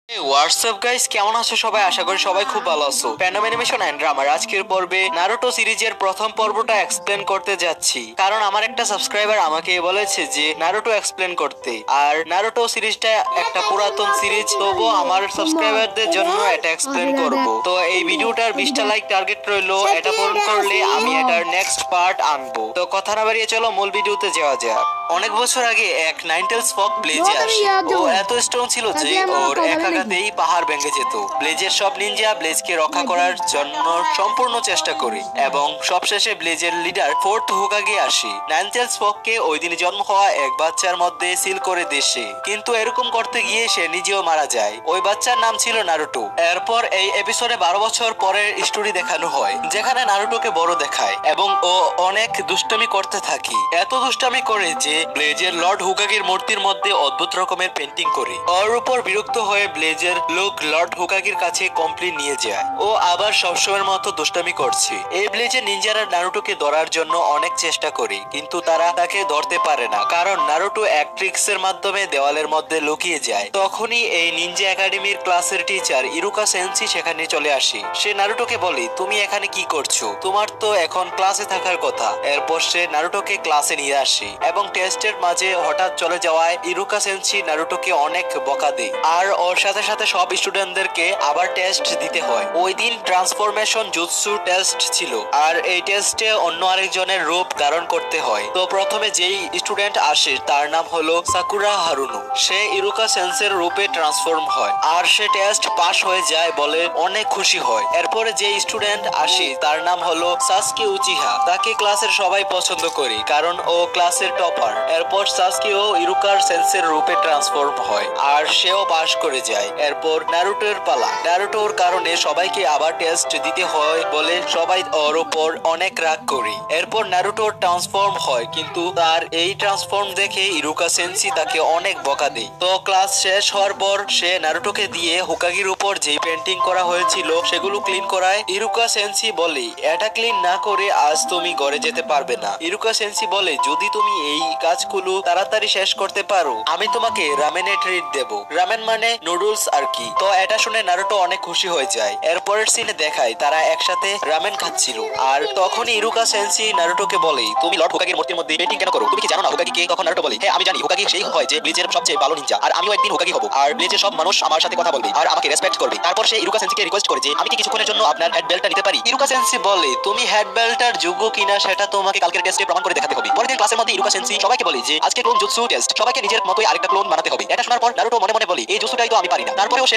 WhatsApp guys, কেমন আছো সবাই? আশা করি সবাই খুব ভালো আছো। প্যান্ডাম অ্যানিমেশন এন্ড ড্রামার আজকের পর্বে নারুটো সিরিজের প্রথম পর্বটা এক্সপ্লেন করতে যাচ্ছি, কারণ আমার একটা সাবস্ক্রাইবার আমাকে বলেছে যে নারুটো এক্সপ্লেন করতে। আর নারুটো সিরিজটা একটা পুরাতন সিরিজ, তবুও আমার সাবস্ক্রাইবারদের জন্য এটা এক্সপ্লেন করব। তো এই ভিডিওটার 20টা লাইক টার্গেট রইলো, এটা পূরণ করলে আমি এটার নেক্সট পার্ট আনবো। তো কথা না বাড়িয়ে চলো মূল ভিডিওতে যাওয়া যাক। অনেক বছর আগে এক নাইনটেলস ফক ব্লেজে আসে। ও এত স্ট্রং ছিল যে ওর এক আঘাতেই পাহাড় ভেঙে যেত। ব্লেজের সব নিনজা ব্লেজকে রক্ষা করার জন্য সম্পূর্ণ চেষ্টা করে এবং সবশেষে ব্লেজের লিডার ফোর্থ হোকাগে আসে। নাইনটেলস ফককে ওই দিন জন্ম হওয়া এক বাচ্চার মধ্যে সিল করে দেশে, কিন্তু এরকম করতে গিয়ে সে নিজেও মারা যায়। ওই বাচ্চার নাম ছিল নারুটো। এরপর এই এপিসোডে 12 বছর পরের স্টোরি দেখানো হয়, যেখানে নারুটোকে বড় দেখায় এবং ও অনেক দুষ্টামি করতে থাকে। এত দুষ্টামি করে যে ব্লেজের লর্ড হুকাগির মূর্তির মধ্যে অদ্ভুত রকমের পেন্টিং করে। ওর উপর বিরক্ত হয়ে ব্লেজের লোক লর্ড হুকাগির কাছে কমপ্লেন নিয়ে যায়। ও আবার সবসময়ের মতো দুষ্টামি করছে। এই ব্লেজের নিনজারা নারুটোকে ধরার জন্য অনেক চেষ্টা করে, কিন্তু তারা তাকে ধরতে পারে না, কারণ নারুটো এক ট্রিক্সের মাধ্যমে দেওয়ালের মধ্যে লুকিয়ে যায়। তখনই এই নিনজা একাডেমির ক্লাসের টিচার ইরুকা সেন্সি সেখানে চলে আসে। সে নারুটোকে বলে, তুমি এখানে কি করছো? তোমার তো এখন ক্লাসে থাকার কথা। এরপর সে নারুটোকে ক্লাসে নিয়ে আসে এবং টেস্টের মাঝে হঠাৎ চলে যাওয়ায় ইরুকা সেন্সি নারুটোকে অনেক বকা দেয়। আর ওর সাথে সাথে সব স্টুডেন্টদেরকে আবার টেস্ট দিতে হয়। ওই দিন ট্রান্সফরমেশন জুৎসু টেস্ট ছিল, আর এই টেস্টে অন্য আরেকজনের রূপ ধারণ করতে হয়। তো প্রথমে যেই স্টুডেন্ট আসে তার নাম হলো সাকুরা হারুনো। সে ইরুকা সেন্সের রূপে ট্রান্সফর্ম হয়, আর সে টেস্ট পাস হয়ে যায় বলে অনেক খুশি হয়। এরপরে যে স্টুডেন্ট আসে তার নাম হলো সাসকে উচিহা। তাকে ক্লাসের সবাই পছন্দ করে, কারণ ও ক্লাসের টপার। এরপর সাসকেও ইরুকার সেন্সের রূপে ট্রান্সফর্ম হয়, আর সেও পাস করে যায়। এরপর নারুটোর পালা। নারুটোর কারণে সবাইকে আবার টেস্ট দিতে হয় বলে সবাই ওর উপর অনেক রাগ করে। এরপর নারুটোর ট্রান্সফর্ম হয়, কিন্তু তার এই ট্রান্সফর্ম দেখে ইরুকা সেন্সি তাকে অনেক বকা দেয়। তো ক্লাস শেষ হওয়ার পর সে নারুটোকে দিয়ে হোকাগির উপর যেই পেন্টিং করা হয়েছিল সেগুলো ক্লিন করায়। ইরুকা সেন্সি বলে, এটা ক্লিন না করে আজ তুমি ঘরে যেতে পারবে না। ইরুকা সেন্সি বলে, যদি তুমি এই কাজগুলো তাড়াতাড়ি শেষ করতে পারো আমি তোমাকে রামেনে ট্রিট দেব। রামেন মানে নুডলস আর কি। তো এটা শুনে নারুটো অনেক খুশি হয়ে যায়। এরপরের সিনে দেখায় তারা একসাথে রামেন খাচ্ছিল। আর তখনই ইরুকা সেন্সি নারুটোকে বলে, তুমি লর্ড হোকাগির মূর্তির মধ্যে পেন্টিং কেন করো? তুমি কি জানো না হোকাগি কে? তখন নারুটো বলে, হ্যাঁ আমি জানি, হোকাগি সেই হয় যে ব্লিজের সবচেয়ে ভালো নিনজা, আর আমিও একদিন হোকাগি হব, আর ব্লিজের সব মানুষ আমার সাথে কথা বলবে আর আমাকে রেসপেক্ট করবে। তারপর সে ইরুকা সেন্সিকে রিকোয়েস্ট করে যে আমি কি কিছুক্ষণের জন্য আপনার হেড বেল্টটা নিতে পারি? ইরুকা সেন্সি বলে, তুমি হেড বেল্টার যোগ্য কিনা সেটা তোমাকে কালকের টেস্টে প্রমাণ করে দেখাতে হবে। পরের দিন ক্লাসের মধ্যে ইরুকা সেন্সি সবাইকে বলে যে আজকে ক্লোন জুৎসু টেস্ট, সবাইকে নিজের মতোই আরেকটা ক্লোন বানাতে হবে। এটা শোনার পর নারুটো মনে মনে বলে, এই জুৎসুটাই তো আমি পারি না। তারপরেও সে